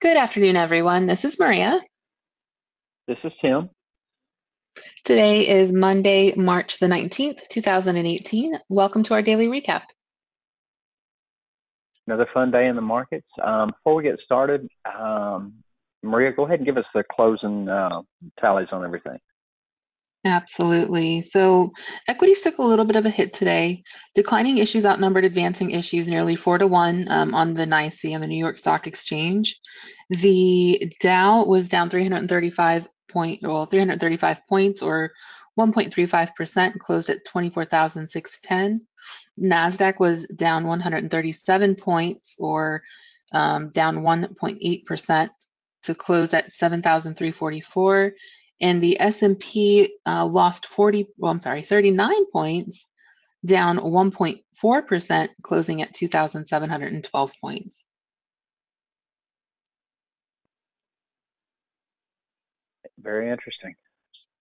Good afternoon, everyone. This is Maria. This is Tim. Today is Monday, March the 19th, 2018. Welcome to our daily recap. Another fun day in the markets. Before we get started, Maria, go ahead and give us the closing tallies on everything. Absolutely. So equities took a little bit of a hit today. Declining issues outnumbered advancing issues nearly 4-1 on the NYSE on the New York Stock Exchange. The Dow was down 335 points or 1.35%, closed at 24,610. NASDAQ was down 137 points or down 1.8% to close at 7,344. And the S&P lost 39 points, down 1.4%, closing at 2,712 points. Very interesting.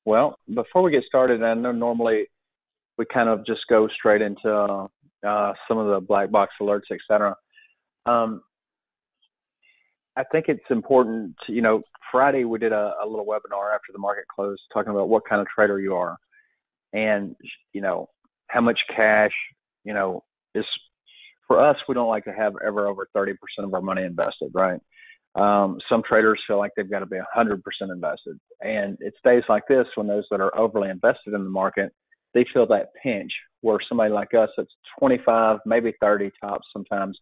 Well, before we get started, I know normally we kind of just go straight into some of the black box alerts, etc. Um, I think it's important to, Friday we did a little webinar after the market closed talking about what kind of trader you are and, how much cash, is for us. We don't like to have ever over 30% of our money invested, right? Some traders feel like they've got to be 100% invested. And it's days like this when those that are overly invested in the market, they feel that pinch where somebody like us that's 25, maybe 30 tops sometimes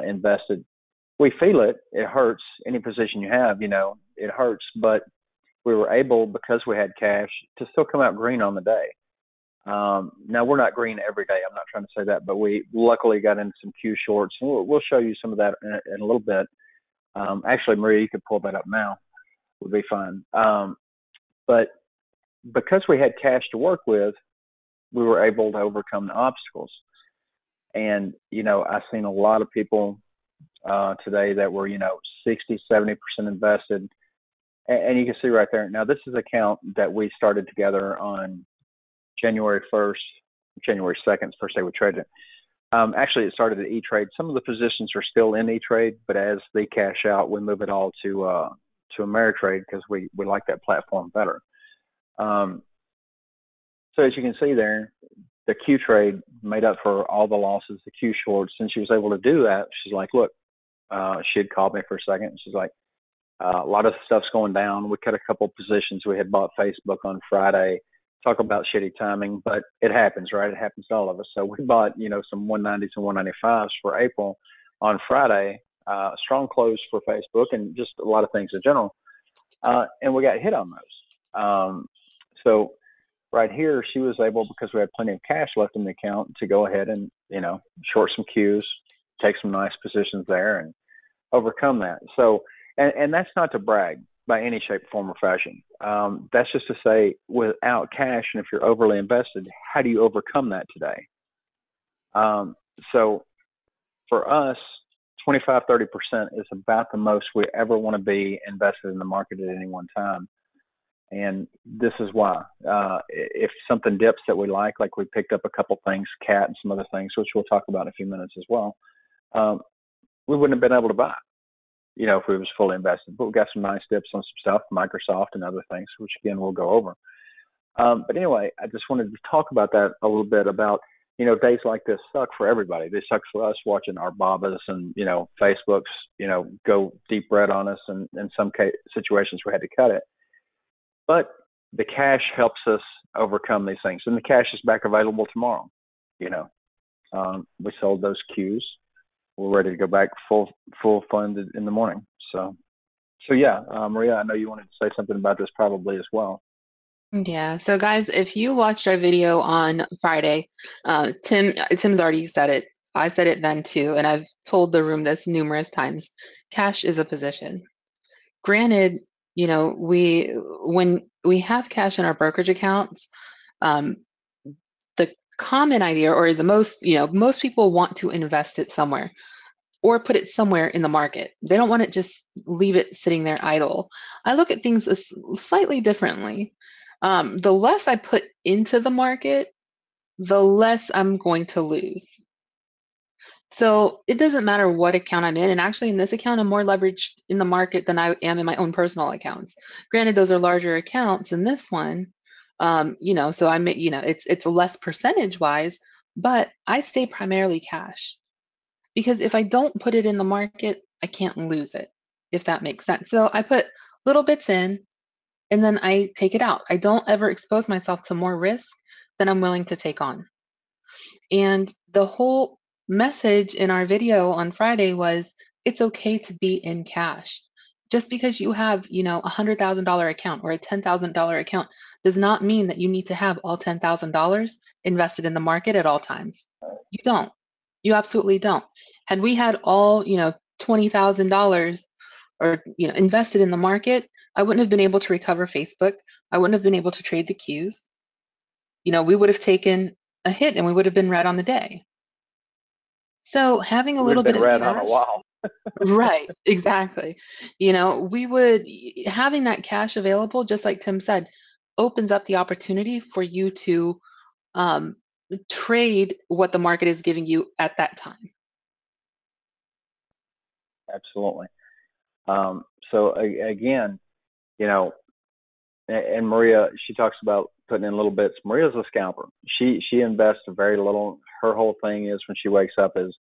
invested. We feel it. It hurts. Any position you have, it hurts. But we were able, because we had cash, to still come out green on the day. Now, we're not green every day. I'm not trying to say that, but we luckily got into some Q shorts. And we'll show you some of that in a little bit. Actually, Maria, you could pull that up now. Would be fine. But because we had cash to work with, we were able to overcome the obstacles. And, I've seen a lot of people today that were, 60, 70% invested. And you can see right there. Now, this is an account that we started together on January 1st, January 2nd, first day we traded it. Actually, it started at E-Trade. Some of the positions are still in E-Trade, but as they cash out, we move it all to Ameritrade because we like that platform better. So as you can see there, the Q trade made up for all the losses, the Q shorts. And she was able to do that. She's like, look, she had called me for a second. She's like, a lot of stuff's going down. We cut a couple positions. We had bought Facebook on Friday. Talk about shitty timing, but it happens, right? It happens to all of us. So we bought, some 190s and 195s for April on Friday, strong close for Facebook and just a lot of things in general. And we got hit on those. So right here, she was able, because we had plenty of cash left in the account, to go ahead and, short some Qs, take some nice positions there and overcome that. So, and that's not to brag by any shape, form, or fashion. That's just to say, without cash, and if you're overly invested, how do you overcome that today? So for us, 25, 30% is about the most we ever want to be invested in the market at any one time. And this is why. If something dips that we like we picked up a couple things, cat and some other things, which we'll talk about in a few minutes as well, we wouldn't have been able to buy if we was fully invested. But we got some nice dips on some stuff, Microsoft and other things, which again we'll go over. But anyway, I just wanted to talk about that a little bit about, days like this suck for everybody. They suck for us watching our Babas and, Facebooks, go deep red on us. And in some situations we had to cut it. But the cash helps us overcome these things. And the cash is back available tomorrow. We sold those Qs. We're ready to go back full funded in the morning. So yeah, Maria, I know you wanted to say something about this probably as well. Yeah. So guys, if you watched our video on Friday, Tim's already said it. I said it then too, and I've told the room this numerous times. Cash is a position. Granted, when we have cash in our brokerage accounts, the common idea, or the most people want to invest it somewhere or put it somewhere in the market. They don't want to just leave it sitting there idle. I look at things slightly differently. The less I put into the market, the less I'm going to lose. So it doesn't matter what account I'm in. And actually, in this account, I'm more leveraged in the market than I am in my own personal accounts. Granted, those are larger accounts in this one. So it's less percentage wise, but I stay primarily cash because if I don't put it in the market, I can't lose it, if that makes sense. So I put little bits in and then I take it out. I don't ever expose myself to more risk than I'm willing to take on. And the whole message in our video on Friday was it's okay to be in cash. Just because you have, $100,000 account or a $10,000 account does not mean that you need to have all $10,000 invested in the market at all times. You don't. You absolutely don't. Had we had all, $20,000 or, invested in the market, I wouldn't have been able to recover Facebook. I wouldn't have been able to trade the Qs. We would have taken a hit and we would have been red on the day. So having a We'd little have bit been of red on a cash, while. right, exactly. We would, having that cash available, just like Tim said, opens up the opportunity for you to um, trade what the market is giving you at that time. Absolutely. So again, you know, and Maria, she talks about putting in little bits. Maria's a scalper. She invests very little. Her whole thing is when she wakes up is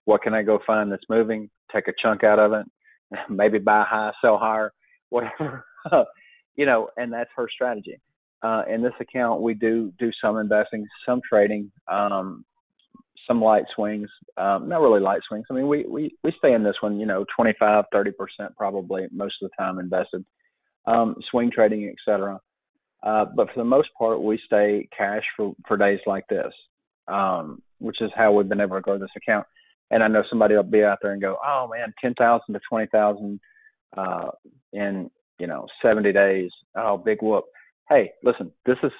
what can I go find that's moving? Take a chunk out of it, maybe buy high, sell higher, whatever. And that's her strategy. In this account, we do some investing, some trading, some light swings, not really light swings. I mean, we stay in this one, 25, 30% probably most of the time invested, swing trading, etc. But for the most part, we stay cash for days like this, which is how we've been able to grow this account. And I know somebody will be out there and go, "Oh man, 10,000 to 20,000 in 70 days. Oh, big whoop." Hey, listen, this is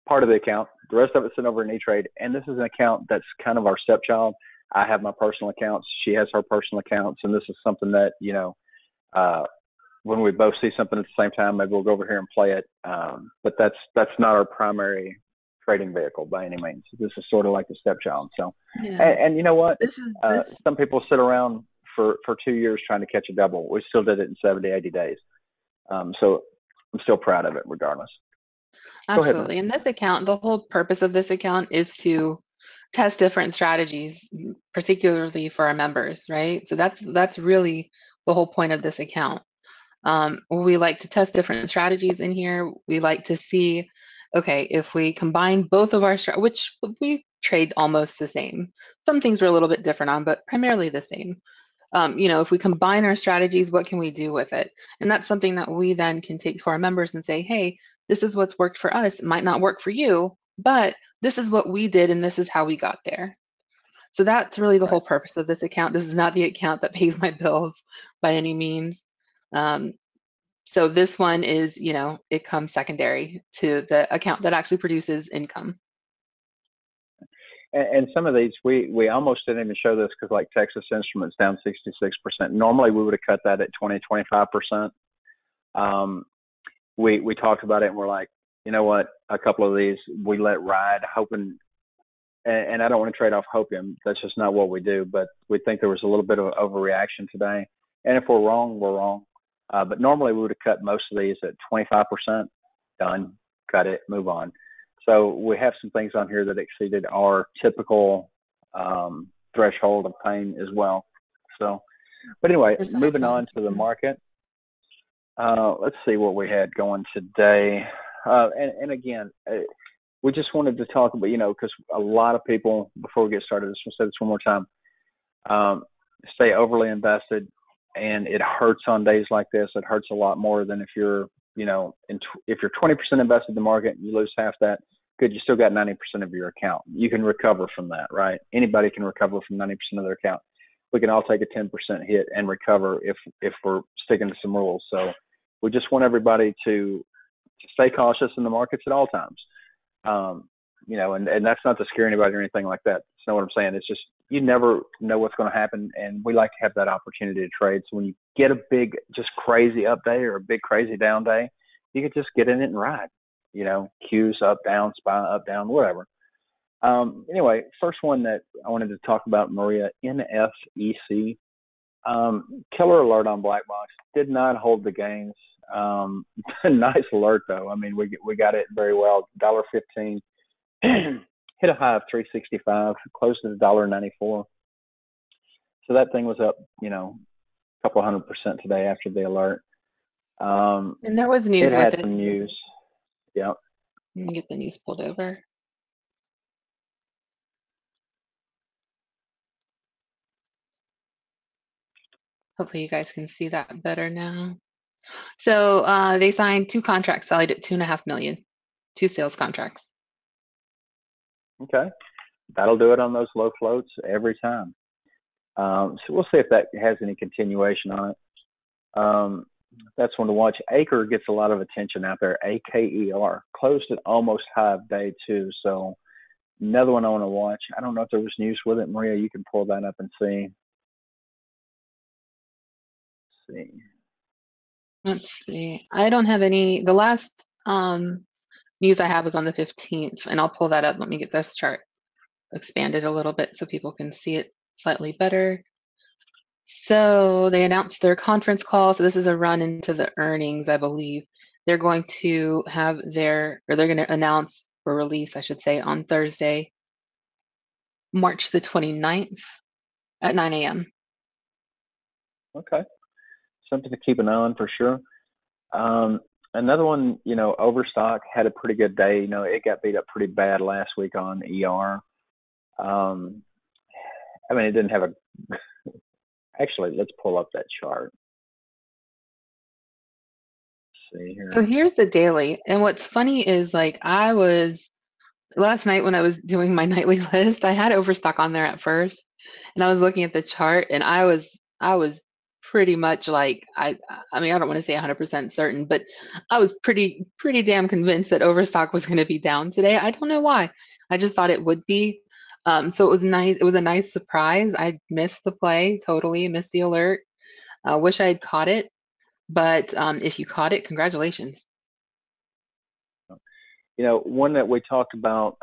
part of the account. The rest of it's in over in E-Trade, and this is an account that's kind of our stepchild. I have my personal accounts. She has her personal accounts, and this is something that uh, when we both see something at the same time, maybe we'll go over here and play it. But that's not our primary trading vehicle by any means. This is sort of like the stepchild. So, Yeah, and you know what? this is this Some people sit around for 2 years trying to catch a double. We still did it in 70, 80 days. So I'm still proud of it regardless. Go ahead, man. absolutely. In this account, the whole purpose of this account is to test different strategies, particularly for our members, right? So that's really the whole point of this account. We like to test different strategies in here. We like to see, okay, if we combine both of our, which we trade almost the same. Some things we're a little bit different on, but primarily the same. If we combine our strategies, what can we do with it? And that's something that we then can take to our members and say, hey, this is what's worked for us. It might not work for you, but this is what we did and this is how we got there. So that's really the Right. whole purpose of this account. This is not the account that pays my bills by any means. Um, so this one is, it comes secondary to the account that actually produces income. And some of these we almost didn't even show this because like Texas Instruments down 66%. Normally we would have cut that at 20, 25%. Um, we talked about it and we're like, you know what? A couple of these we let ride, hoping. And I don't want to trade off hopium. That's just not what we do. But we think there was a little bit of an overreaction today. And if we're wrong, we're wrong. But normally we would have cut most of these at 25%. Done. Cut it. Move on. So we have some things on here that exceeded our typical threshold of pain as well. So, but anyway, Percentage moving on wise. to the market. Let's see what we had going today. And again, we just wanted to talk about, because a lot of people, before we get started, just want to say this one more time, stay overly invested, and it hurts on days like this. It hurts a lot more than if you're, if you're 20% invested in the market and you lose half that, good, you still got 90% of your account. You can recover from that, right? Anybody can recover from 90% of their account. We can all take a 10% hit and recover if we're sticking to some rules. So we just want everybody to stay cautious in the markets at all times. And that's not to scare anybody or anything like that. That's not what I'm saying. It's just you never know what's going to happen, and we like to have that opportunity to trade. So when you get a big, just crazy up day or a big crazy down day, you can just get in it and ride. Qs up, down, SPY up, down, whatever. Anyway, first one that I wanted to talk about, Maria, NFEC. Killer alert on Black Box. Did not hold the gains. Nice alert though. I mean, we got it very well. $1.15. Hit a high of 365. Closed at $1.94. So that thing was up, a couple 100% today after the alert. And there was It news with had it. some news. Yeah. Let me get the news pulled over. Hopefully you guys can see that better now. So they signed 2 contracts valued at 2.5 million, 2 sales contracts. Okay. That'll do it on those low floats every time. So we'll see if that has any continuation on it. That's one to watch. Acre gets a lot of attention out there. AKER closed at almost high of day too. So another one I want to watch. I don't know if there was news with it. Maria, you can pull that up and see. Let's see. Let's see. I don't have any. The last news I have was on the 15th, and I'll pull that up. Let me get this chart expanded a little bit so people can see it slightly better. So they announced their conference call. So this is a run into the earnings, I believe. They're going to have they're going to announce or release, I should say, on Thursday, March the 29th at 9 a.m. Okay. Something to keep an eye on for sure. Another one, Overstock had a pretty good day. It got beat up pretty bad last week on ER. I mean, it didn't have a. Actually, let's pull up that chart. Let's see So here. here's the daily. And what's funny is like I was last night when I was doing my nightly list, I had Overstock on there at first, and I was looking at the chart, and I was pretty much like I mean I don't want to say 100% certain, but I was pretty damn convinced that Overstock was going to be down today. I don't know why. I just thought it would be. So it was nice. It was a nice surprise. I missed the play totally, missed the alert. Wish I had caught it, but if you caught it, congratulations. One that we talked about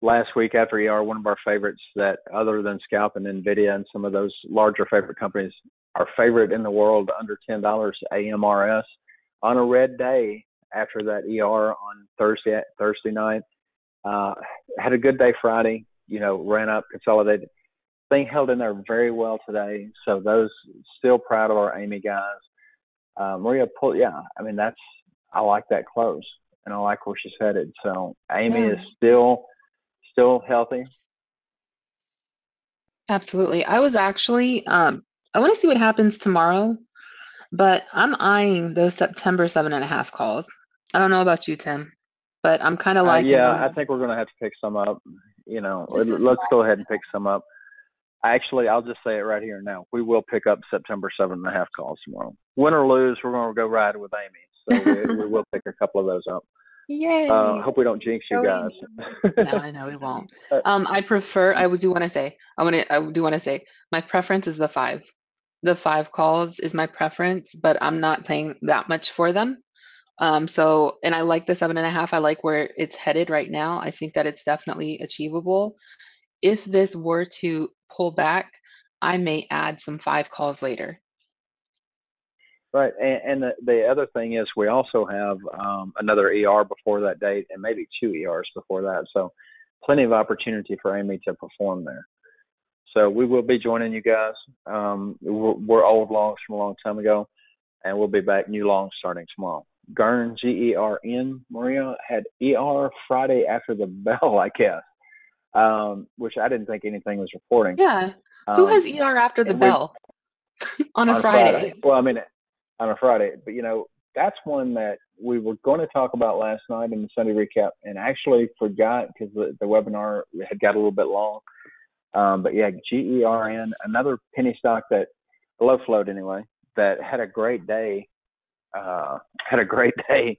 last week after ER, one of our favorites that other than Scalp and Nvidia and some of those larger favorite companies, our favorite in the world under $10, AMRS, on a red day after that ER on Thursday night. Had a good day Friday, ran up, consolidated. Thing held in there very well today. So those still proud of our Amy guys. Maria yeah, I mean I like that close and I like where she's headed. So Amy Yeah, is still healthy. absolutely. I was actually I want to see what happens tomorrow, but I'm eyeing those September 7.5 calls. I don't know about you, Tim, but I'm kind of liking Yeah, I them. think we're going to have to pick some up. Let's go ahead and pick some up. Actually, I'll just say it right here now. We will pick up September 7.5 calls tomorrow. Win or lose, we're going to go ride with Amy. So we will pick a couple of those up. Yay. Hope we don't jinx you Go guys. Amy. No, I know we won't. uh, I would do want to say, I do want to say my preference is the five. The 5 calls is my preference, but I'm not paying that much for them. And I like the 7.5. I like where it's headed right now. I think that it's definitely achievable. If this were to pull back, I may add some 5 calls later. right. And the other thing is we also have another ER before that date and maybe 2 ERs before that. So plenty of opportunity for Amy to perform there. So we will be joining you guys. We're old longs from a long time ago, and we'll be back new longs starting tomorrow. Gern, GERN, Maria, had ER Friday after the bell, I guess, which I didn't think anything was reporting. Yeah. Who has Um, ER after the and we bell on a on Friday. Friday? Well, I mean, on a Friday, but that's one that we were going to talk about last night in the Sunday recap, and actually forgot because the webinar had got a little bit long. But yeah, GERN, another penny stock that low float anyway, that had a great day. Had a great day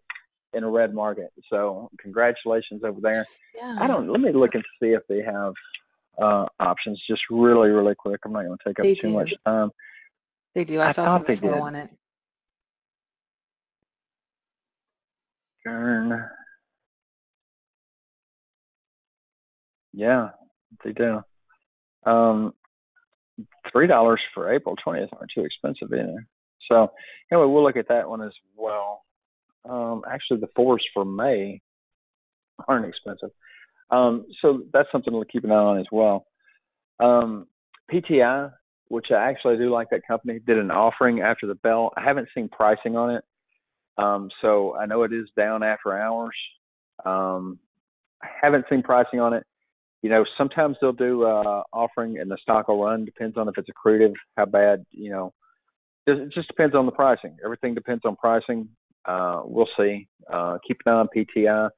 in a red market. So congratulations over there. Yeah, Let me look and see if they have options just really, really quick. I'm not going to take up they too much do. time. They do. I I saw thought some they info did. on it. Gern. Yeah, they do. Um, $3 for April 20th aren't too expensive either. So anyway, we'll look at that one as well. Actually, the fours for May aren't expensive. So that's something to keep an eye on as well. Um, PTI, which I actually do like that company, did an offering after the bell. I haven't seen pricing on it. So I know it is down after hours. Um, I haven't seen pricing on it. Sometimes they'll do offering and the stock will run. Depends on if it's accretive, how bad. It just depends on the pricing. Everything depends on pricing. We'll see. Keep an eye on PTI.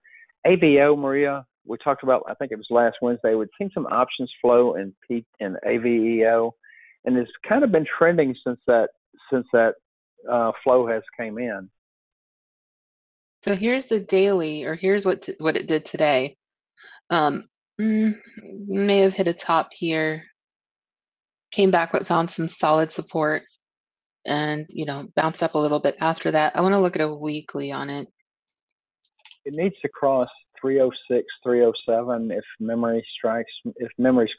AVO, Maria, we talked about, I think it was last Wednesday, we'd seen some options flow in AVEO, and it's kind of been trending since that flow has came in. So here's the daily, or here's what it did today. Um, may have hit a top here, came back but found some solid support, and bounced up a little bit after that. I want to look at a weekly on it. It needs to cross 306, 307 if memory's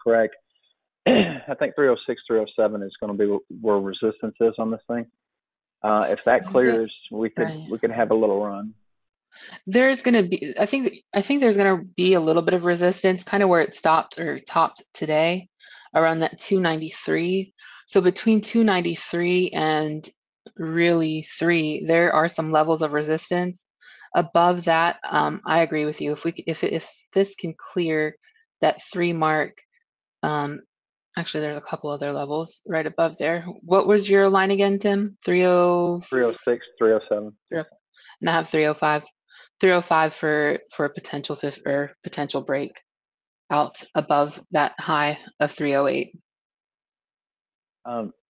correct. I think 306, 307 is going to be where resistance is on this thing. If that clears, we could Right. we could have a little run. There's going to be, I think there's going to be a little bit of resistance, kind of where it stopped or topped today, around that 293. So between 293 and really 3, there are some levels of resistance. Above that, I agree with you. If this can clear that 3 mark, um, actually there's a couple other levels right above there. What was your line again, Tim? 30. 306, 307. And I have 305. 305 for a potential fifth or potential break out above that high of 308.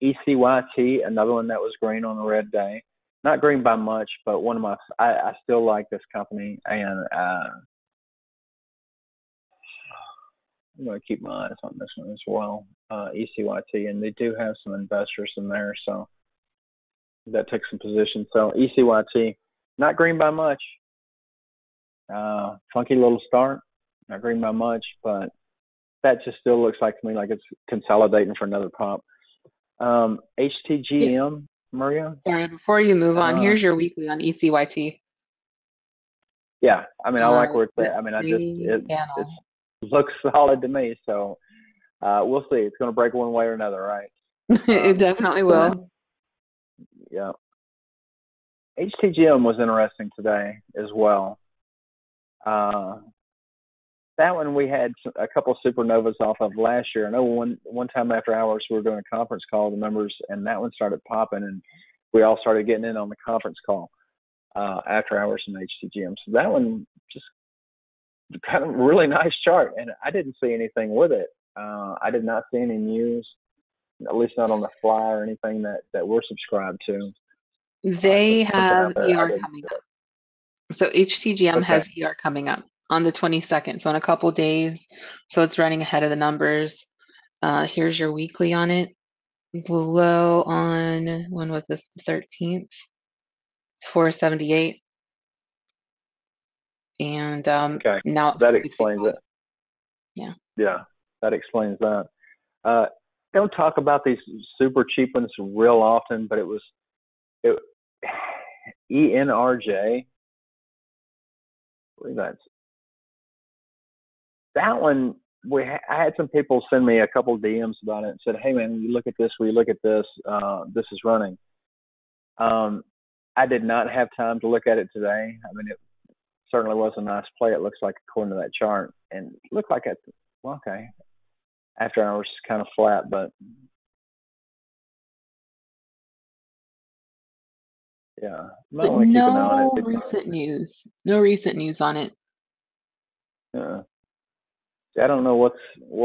ECYT, another one that was green on a red day. Not green by much, but I still like this company, and I'm going to keep my eyes on this one as well. ECYT, and they do have some investors in there, so that takes some position. So ECYT, not green by much. Funky little start, not green by much, but that just still looks like to me like it's consolidating for another pop. Yeah. HTGM, Maria. Sorry, before you move on, Uh, here's your weekly on ECYT. yeah, I mean I like where it's The at. I mean same it panel. looks solid to me. So we'll see. It's going to break one way or another, right? It definitely So will. yeah, HTGM was interesting today as well. Uh, that one we had a couple supernovas off of last year. I know one time after hours we were doing a conference call, the members, and that one started popping, and we all started getting in on the conference call after hours in HTGM. So that one just kind of really nice chart, and I didn't see anything with it. I did not see any news, at least not on the fly or anything that we're subscribed to. They Something out have there. I ER didn't coming see up. So HTGM it. Okay. has ER coming up on the 22nd. So in a couple days. So it's running ahead of the numbers. Here's your weekly on it. Low on, when was this? 13th. It's 478. And Okay. now at That explains 465. it. Yeah. Yeah, that explains that. Uh, don't talk about these super cheap ones real often, but it ENRJ. I believe that one. I had some people send me a couple DMs about it and said, "Hey man, you look at this. We look at this. This is running." Um, I did not have time to look at it today. I mean, it certainly was a nice play. It looks like according to that chart, and it looked like it. Well, okay, after hours kind of flat, but yeah, might But want to keep an eye on it. no recent news. No recent news on it. Uh, I don't know what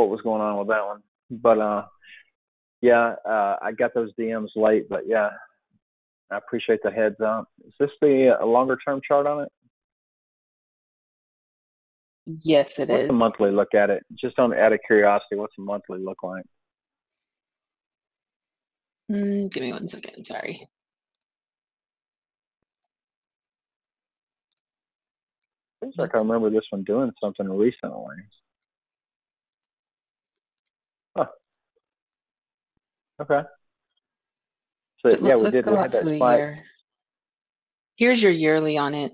was going on with that one, but yeah, I got those DMs late, but yeah, I appreciate the heads up. Is this the a longer term chart on it? Yes, it What's a is. monthly look at it? Just on out of curiosity, what's a monthly look like? Give me 1 second. Sorry. Seems like I remember this one doing something recently. Huh. Okay. So But yeah, we let's did. go We had out that to a spike. year. Here's your yearly on it.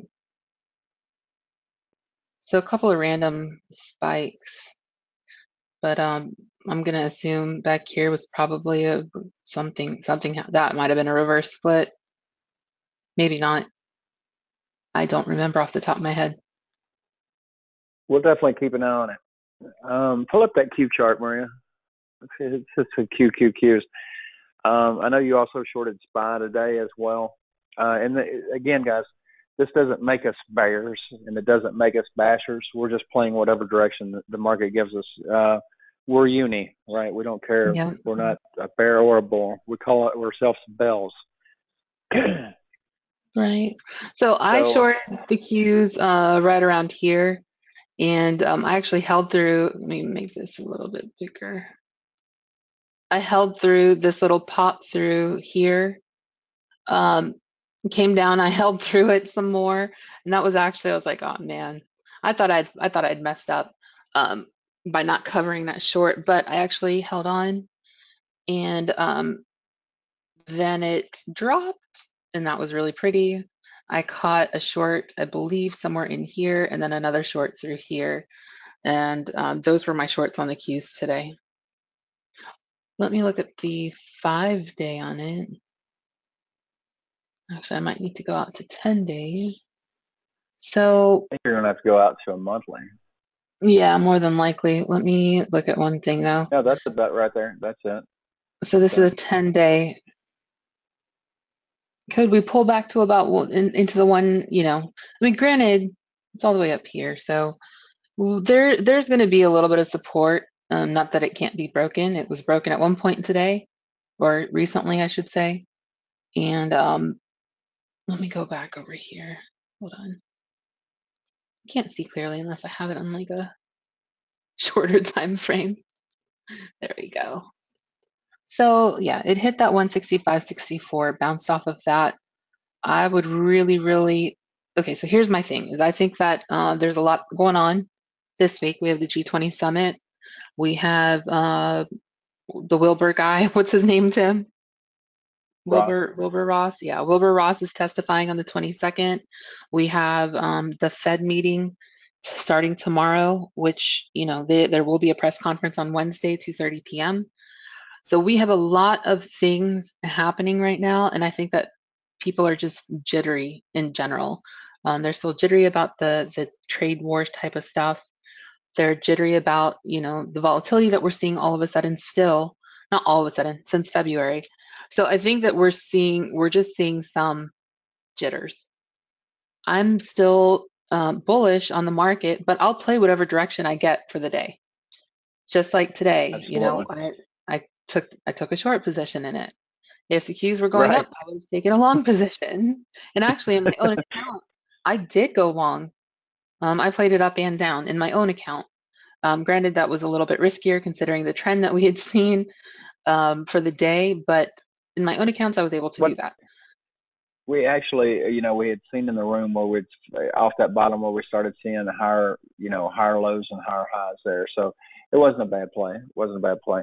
So a couple of random spikes, but I'm gonna assume back here was probably a something that might have been a reverse split. Maybe not. I don't remember off the top of my head. We'll definitely keep an eye on it. Pull up that Q chart, Maria. It's just a QQQs. I know you also shorted SPY today as well. Again, guys, this doesn't make us bears and it doesn't make us bashers. We're just playing whatever direction the market gives us. We're uni, right? We don't care. Yeah, We're not a bear or a bull. We call it ourselves bells. right. So I So shorted the Qs right around here, and I actually held through. Let me make this a little bit bigger. I held through this little pop through here. Um, Came down. I held through it some more, and that was actually I was like, oh man, I thought I'd messed up um, by not covering that short, but I actually held on, and then it dropped, and that was really pretty. I caught a short, I believe, somewhere in here, and then another short through here, and those were my shorts on the Qs today. Let me look at the 5-day on it. Actually, I might need to go out to 10 days. So, I think you're gonna have to go out to a monthly. yeah, more than likely. Let me look at one thing though. No, that's about right there. That's it. So this is Okay. a 10-day. Could we pull back to about into the one, I mean, granted, it's all the way up here. So there's going to be a little bit of support. Not that it can't be broken. It was broken at one point today, or recently, I should say. And let me go back over here. Hold on. Can't see clearly unless I have it on like a shorter time frame. There we go. So yeah, it hit that 165.64, bounced off of that. I would really, really, okay, so here's my thing, is I think that there's a lot going on this week. We have the G20 summit. We have the Wilbur guy. What's his name, Tim? Ross. Wilbur Ross. Yeah, Wilbur Ross is testifying on the 22nd. We have the Fed meeting starting tomorrow, which, there will be a press conference on Wednesday, 2:30 p.m. So we have a lot of things happening right now, and I think that people are just jittery in general. They're still jittery about the trade wars type of stuff. They're jittery about, the volatility that we're seeing all of a sudden still, not all of a sudden, since February. So I think that we're just seeing some jitters. I'm still bullish on the market, but I'll play whatever direction I get for the day. Just like today, Absolutely. I took a short position in it. If the Qs were going Right. up, I would have taken a long position. And actually, in my own account, I did go long. I played it up and down in my own account. Granted, that was a little bit riskier considering the trend that we had seen for the day, but in my own accounts, I was able to What do that. we actually, we had seen in the room where we'd off that bottom where we started seeing the higher, higher lows and higher highs there. So it wasn't a bad play. It wasn't a bad play.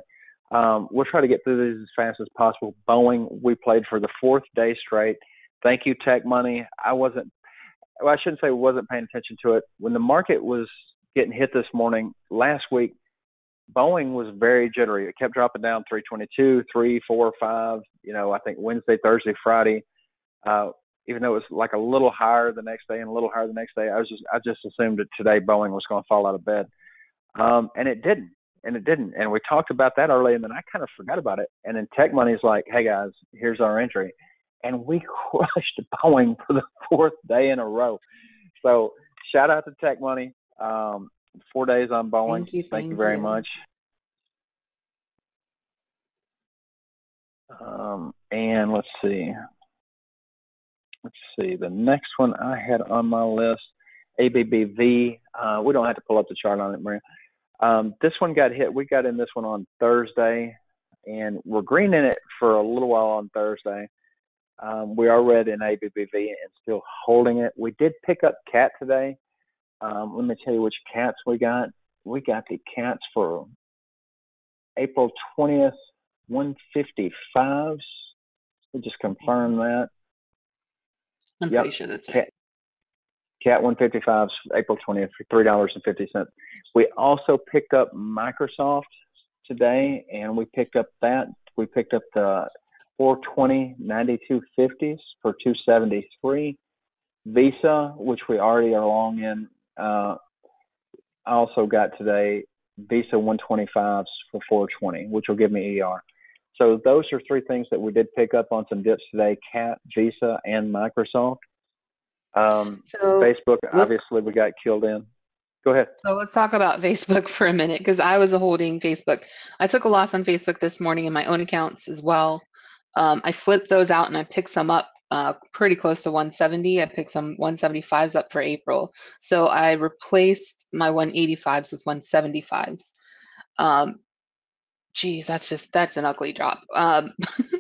We'll try to get through these as fast as possible. Boeing, we played for the fourth day straight. Thank you, Tech Money. I shouldn't say wasn't paying attention to it. When the market was getting hit this morning, last week, Boeing was very jittery. It kept dropping down 322, 3, 4, 5, I think Wednesday, Thursday, Friday. Uh, Even though it was like a little higher the next day and a little higher the next day, I just assumed that today Boeing was going to fall out of bed, and it didn't, and we talked about that early, and then I kind of forgot about it. And then Tech Money's like, "Hey guys, here's our entry," and we crushed Boeing for the fourth day in a row. So shout out to Tech Money. 4 days on Boeing. Thank you, Thank you thank very you. much. And let's see. Let's see. The next one I had on my list, ABBV. We don't have to pull up the chart on it, Maria. This one got hit. We got in this one on Thursday, and we're green in it for a little while on Thursday. We are red in ABBV and still holding it. We did pick up CAT today. Let me tell you which CATs we got. We got the CATs for April 20th, 155s. We just confirm that. I'm pretty Yep. sure that's right. Cat, Cat 155s, April 20th for $3.50. We also picked up Microsoft today, and we picked up that. We picked up the 420 9250s for 273. Visa, which we already are long in. I also got today Visa 125s for 420, which will give me ER. So those are three things that we did pick up on some dips today: Cat, Visa, and Microsoft. So Facebook, let's obviously, we got killed in. Go ahead. so let's talk about Facebook for a minute because I was holding Facebook. I took a loss on Facebook this morning in my own accounts as well. I flipped those out and I picked some up pretty close to 170. I picked some 175s up for April. So I replaced my 185s with 175s. Um, Geez, that's an ugly drop.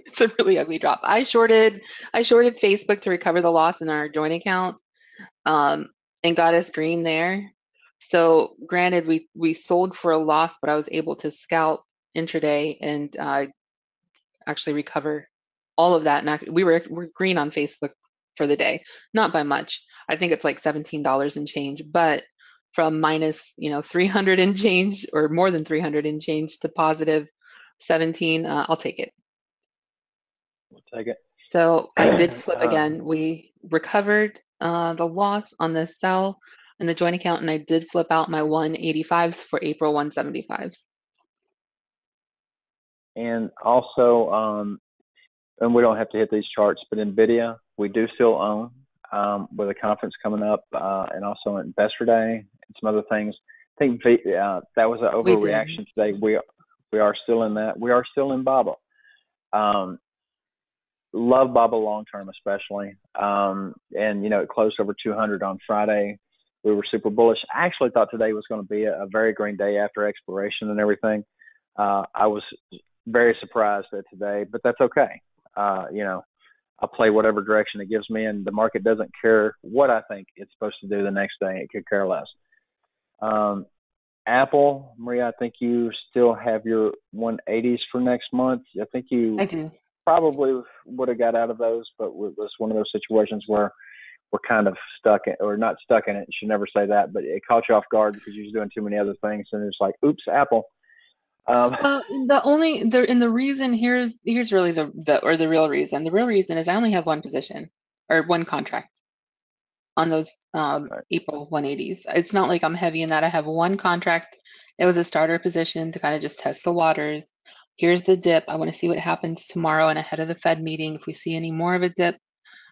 It's a really ugly drop. I shorted Facebook to recover the loss in our joint account, um, and got us green there. So granted, we sold for a loss, but I was able to scalp intraday and actually recover all of that. And we're green on Facebook for the day, not by much. I think it's like $17 and change, but from minus 300 and change or more than 300 and change to positive 17, I'll take it. We'll take it. So I did flip again. We recovered the loss on the sell in the joint account, and I did flip out my 185s for April 175s. And also, and we don't have to hit these charts, but NVIDIA, we do still own with a conference coming up and also an Investor Day and some other things. I think that was an We did. overreaction today. We are still in that. We are still in BABA. Love BABA long term, especially. And, it closed over 200 on Friday. We were super bullish. I actually thought today was going to be a very green day after expiration and everything. I was very surprised at today, but that's okay. I'll play whatever direction it gives me, and the market doesn't care what I think it's supposed to do the next day. It could care less. Apple, Maria, I think you still have your 180s for next month. I think I you do. probably would have got out of those, but it was one of those situations where we're kind of stuck in, or not stuck in it. You should never say that, but it caught you off guard because you're doing too many other things, and it's like, oops, Apple. Well, the reason here's really the real reason. The real reason is I only have one position or one contract on those Right. April 180s. It's not like I'm heavy in that. I have one contract. It was a starter position to kind of just test the waters. Here's the dip. I want to see what happens tomorrow and ahead of the Fed meeting. If we see any more of a dip,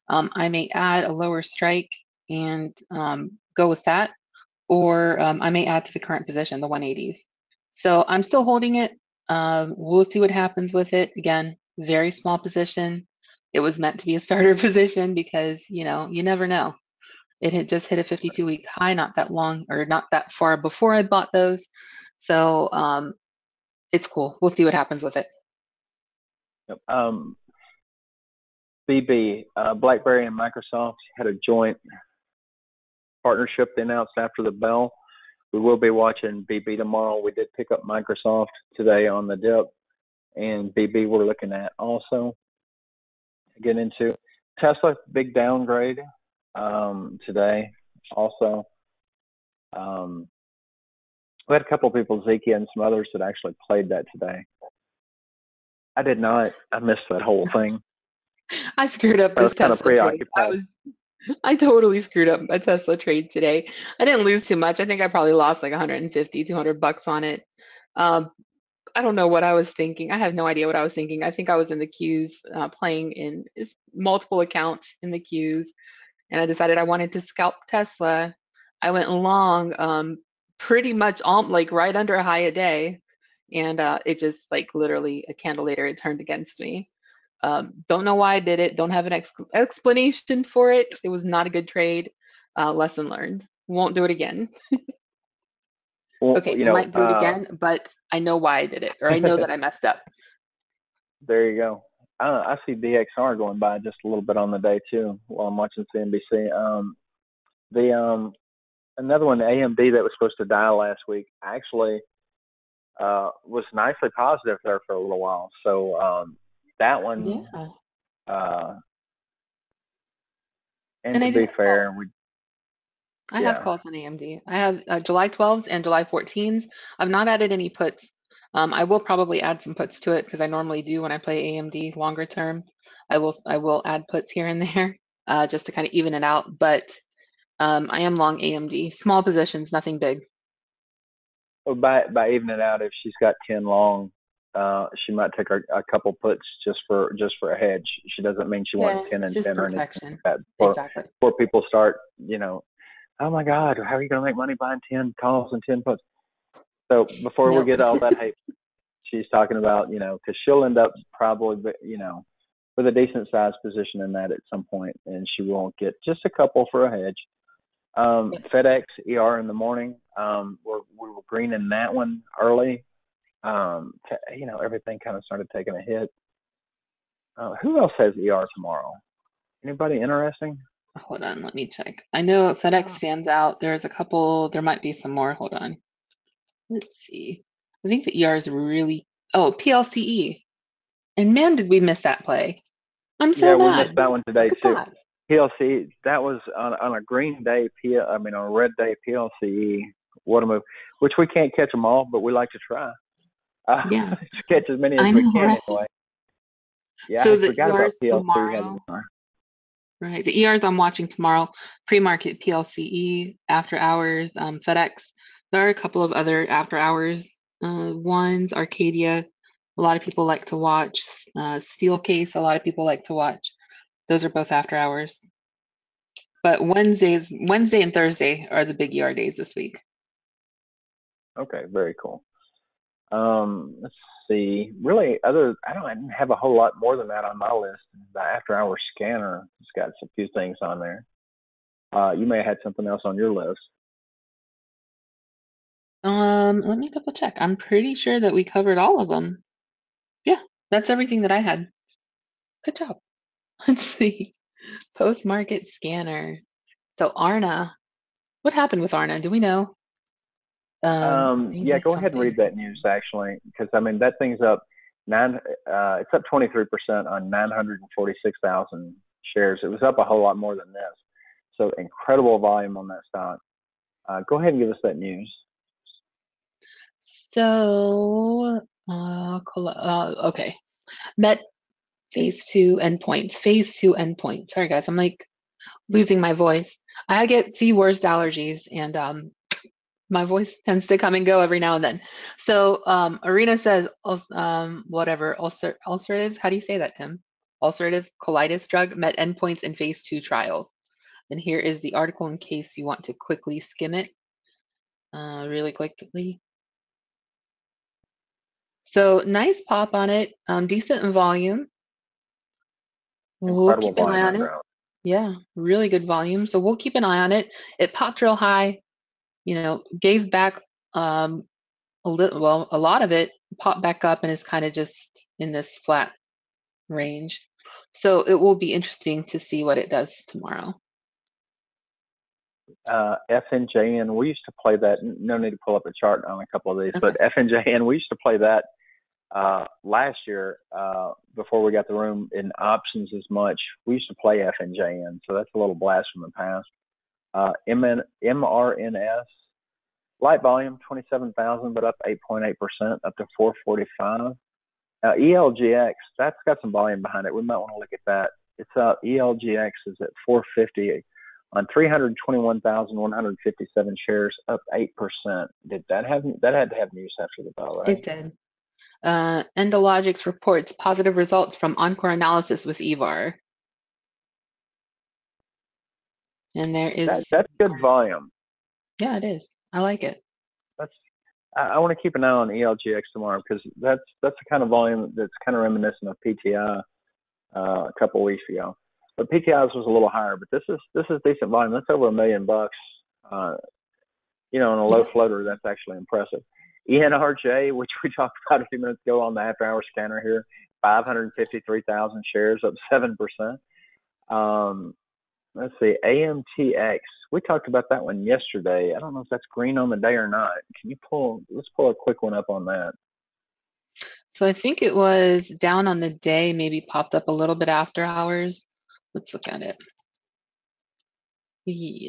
I may add a lower strike and go with that, or I may add to the current position, the 180s. So I'm still holding it. We'll see what happens with it. Again, very small position. It was meant to be a starter position because, you never know. It had just hit a 52-week high not that long or not that far before I bought those. So it's cool. We'll see what happens with it. Yep. BB, BlackBerry and Microsoft had a joint partnership they announced after the bell. We will be watching BB tomorrow. We did pick up Microsoft today on the dip, and BB we're looking at also. Get into Tesla, big downgrade today also. We had a couple of people, Zeke and some others, that actually played that today. I did not. I missed that whole thing. I screwed up I this was kind of Tesla trade. preoccupied. I totally screwed up a Tesla trade today. I didn't lose too much. I think I probably lost like 150, $200 on it. Um, I don't know what I was thinking. I have no idea what I was thinking. I think I was in the queues, playing in multiple accounts in the queues, and I decided I wanted to scalp Tesla. I went long, pretty much all like right under a high a day, and it just like literally a candle later it turned against me. Don't know why I did it. Don't have an explanation for it. It was not a good trade. Lesson learned. Won't do it again. Well, Okay, might do it again, but I know why I did it, or I know that I messed up. there you go. I see DXR going by just a little bit on the day too while I'm watching CNBC. The Another one, AMD, that was supposed to die last week. Actually, was nicely positive there for a little while. So that one, Yeah. uh, and And to I do be have calls. fair, I have yeah. calls on AMD. I have July 12s and July 14s. I've not added any puts. I will probably add some puts to it because I normally do when I play AMD longer term. I will add puts here and there just to kind of even it out. But I am long AMD. Small positions, nothing big. Well, by evening out, if she's got 10 long, she might take a couple puts just for a hedge. She doesn't mean she wants Yeah, 10 and just 10 or anything like protection. that. Exactly. Before people start, oh my God, how are you going to make money buying 10 calls and 10 puts? So before we Nope. get all that hate, she's talking about, because she'll end up probably, with a decent sized position in that at some point, and she won't get just a couple for a hedge. FedEx ER in the morning. We were green in that one early. Everything kind of started taking a hit. Who else has ER tomorrow? Anybody interesting? Hold on, let me check. I know FedEx stands out. There's a couple, there might be some more. Hold on. Let's see. I think the ER is really, oh, PLCE. And man, did we miss that play. I'm Yeah, so we missed mad. that one today Look at too. that. PLC, that was on a green day. On a red day. PLCE. What a move! Which we can't catch them all, but we like to try. Yeah, To catch as many as I we know, can right? anyway. Yeah, I So had the forgot about ERs PLC had tomorrow, an ER. right? The ERs I'm watching tomorrow, pre-market PLCE, after hours, FedEx. There are a couple of other after hours ones, Arcadia. A lot of people like to watch. Steelcase, a lot of people like to watch. Those are both after hours. But Wednesday and Thursday are the big ER days this week. Okay, very cool. Let's see. Really, I didn't have a whole lot more than that on my list. The after-hour scanner has got a few things on there. You may have had something else on your list. Let me double check. I'm pretty sure that we covered all of them. Yeah, that's everything that I had. Good job. Let's see. Post-market scanner. So Arna, what happened with Arna? Do we know? They Yeah, did go ahead and something. read that news actually, because I mean that thing's up nine. It's up 23% on 946,000 shares. It was up a whole lot more than this. So incredible volume on that stock. Go ahead and give us that news. So, okay. Met phase two endpoints. Phase two endpoint. Sorry, guys, I'm like losing my voice. I get the worst allergies, and my voice tends to come and go every now and then. So, Arena says, whatever, ulcerative. How do you say that, Tim? Ulcerative colitis drug met endpoints in phase two trial. And here is the article in case you want to quickly skim it, really quickly. So nice pop on it, decent in volume. We'll Incredible keep an eye volume on right it. now. Yeah, really good volume. So we'll keep an eye on it. It popped real high, gave back a lot of it popped back up and is kind of just in this flat range. So it will be interesting to see what it does tomorrow. FNJN, we used to play that. No need to pull up a chart on a couple of these, Okay. but FNJN, we used to play that last year before we got the room in options as much. We used to play FNJN, so that's a little blast from the past. MRNS, light volume, 27,000, but up 8.8%, up to 445. Now, ELGX, that's got some volume behind it. We might want to look at that. It's ELGX is at 450 on 321,157 shares, up 8%. Did that had to have news after the bell, right? It did. Endologics reports positive results from encore analysis with EVAR. And there is, That's good volume. yeah, it is. I like it. That's I want to keep an eye on ELGX tomorrow because that's the kind of volume that's kind of reminiscent of PTI a couple of weeks ago. But PTI's was a little higher, but this is decent volume. That's over $1 million. On a low Yeah. floater, that's actually impressive. ENRJ, which we talked about a few minutes ago on the after-hour scanner here, 553,000 shares, up 7%. let's see, AMTX. We talked about that one yesterday. I don't know if that's green on the day or not. Can you pull? Let's pull a quick one up on that. So I think it was down on the day, maybe popped up a little bit after hours. Let's look at it.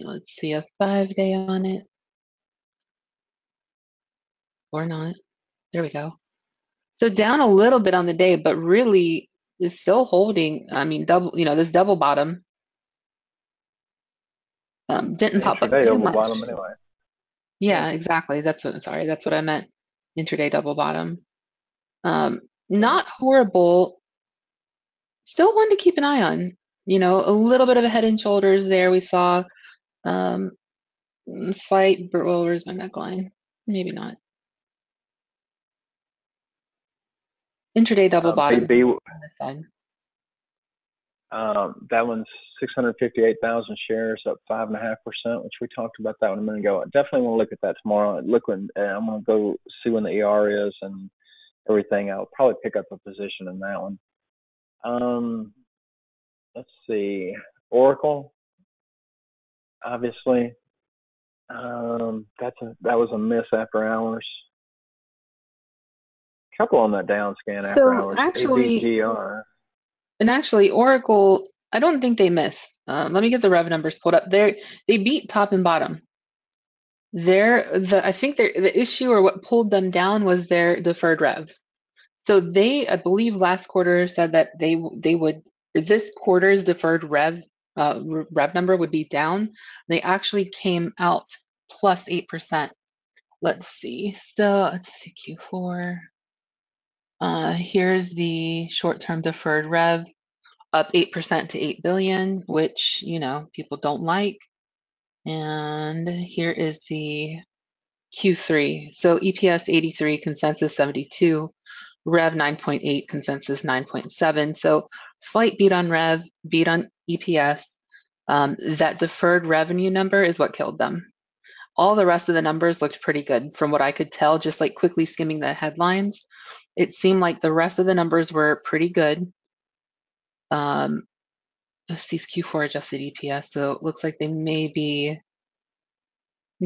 Let's see a 5-day on it or not. There we go. So down a little bit on the day, but really is still holding. I mean, this double bottom didn't pop up Intraday too double much. bottom anyway. Yeah. Yeah, exactly. Sorry, that's what I meant. Intraday double bottom. Right. Not horrible. Still one to keep an eye on. A little bit of a head and shoulders there. We saw um, slight, well, where's my neckline? Maybe not. Intraday double bottom BB. on this side. That one's 658,000 shares, up 5.5%, which we talked about that one a minute ago. I definitely want to look at that tomorrow. I'm going to go see when the ER is and everything. I'll probably pick up a position in that one. Let's see, Oracle, obviously. That was a miss after hours. Couple on that down scan after So hours. actually, ABGR. Oracle, I don't think they missed. Let me get the rev numbers pulled up. They beat top and bottom. I think the issue or what pulled them down was their deferred revs. So I believe last quarter said that they would this quarter's deferred rev number would be down. They actually came out plus 8%. Let's see. So let's see Q4. Here's the short-term deferred rev up 8% to 8 billion, which, people don't like. And here is the Q3. So EPS 83, consensus 72, Rev 9.8, consensus 9.7. So slight beat on Rev, beat on EPS. That deferred revenue number is what killed them. All the rest of the numbers looked pretty good from what I could tell, just like quickly skimming the headlines. It seemed like the rest of the numbers were pretty good. Let's see Q4 adjusted EPS. So it looks like they may be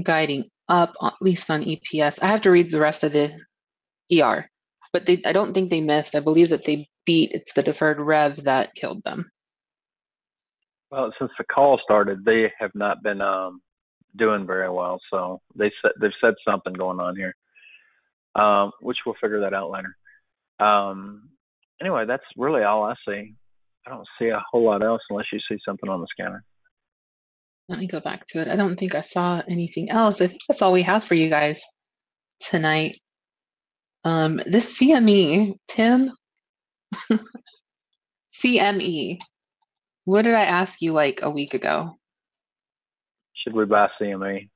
guiding up, at least on EPS. I have to read the rest of the ER, but I don't think they missed. I believe that they beat. It's the deferred rev that killed them. Well, since the call started, they have not been doing very well. So they've said something going on here, which we'll figure that out later. Anyway, that's really all I see. I don't see a whole lot else unless you see something on the scanner. Let me go back to it. I don't think I saw anything else. I think that's all we have for you guys tonight. This CME, Tim, CME. What did I ask you like a week ago? Should we buy CME?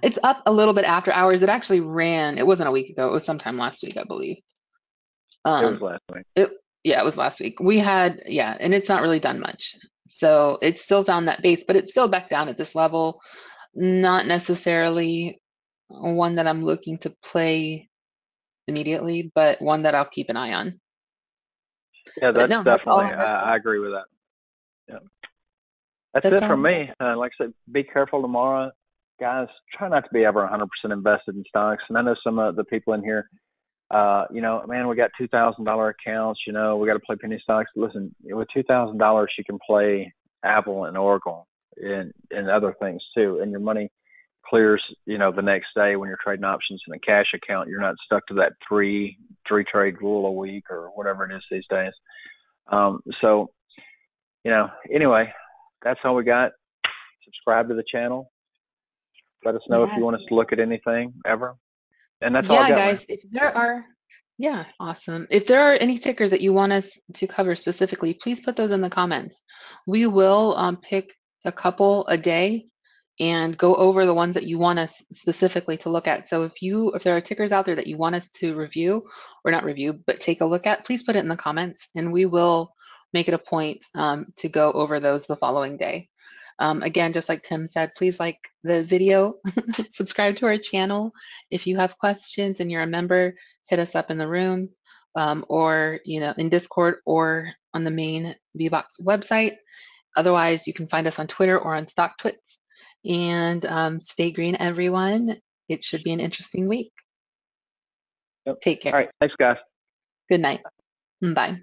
It's up a little bit after hours. It actually ran. It wasn't a week ago. It was sometime last week, I believe. It was last week. Yeah, it was last week. And it's not really done much. So it still found that base, but it's still back down at this level. Not necessarily one that I'm looking to play immediately, but one that I'll keep an eye on. Yeah, But that's no, that's all definitely. I agree with that. Yeah, that's it all. from me. Like I said, be careful tomorrow, guys. Try not to be ever 100% invested in stocks. And I know some of the people in here, man, we got $2,000 accounts. We got to play penny stocks. Listen, with $2,000, you can play Apple and Oracle and other things too, and your money clears. The next day when you're trading options in a cash account, you're not stuck to that three trade rule a week or whatever it is these days. So, anyway, that's all we got. Subscribe to the channel. Let us know if you want us to look at anything ever. And that's all I got, Guys, man. awesome. If there are any tickers that you want us to cover specifically, please put those in the comments. We will pick a couple a day and go over the ones that you want us specifically to look at. So if there are tickers out there that you want us to review, or not review, but take a look at, please put it in the comments and we will make it a point to go over those the following day. Again, just like Tim said, please like the video, subscribe to our channel. If you have questions and you're a member, hit us up in the room or, in Discord or on the main VBox website. Otherwise, you can find us on Twitter or on StockTwits. And stay green, everyone. It should be an interesting week. Yep. Take All care. right. Thanks, guys. Good night. Bye.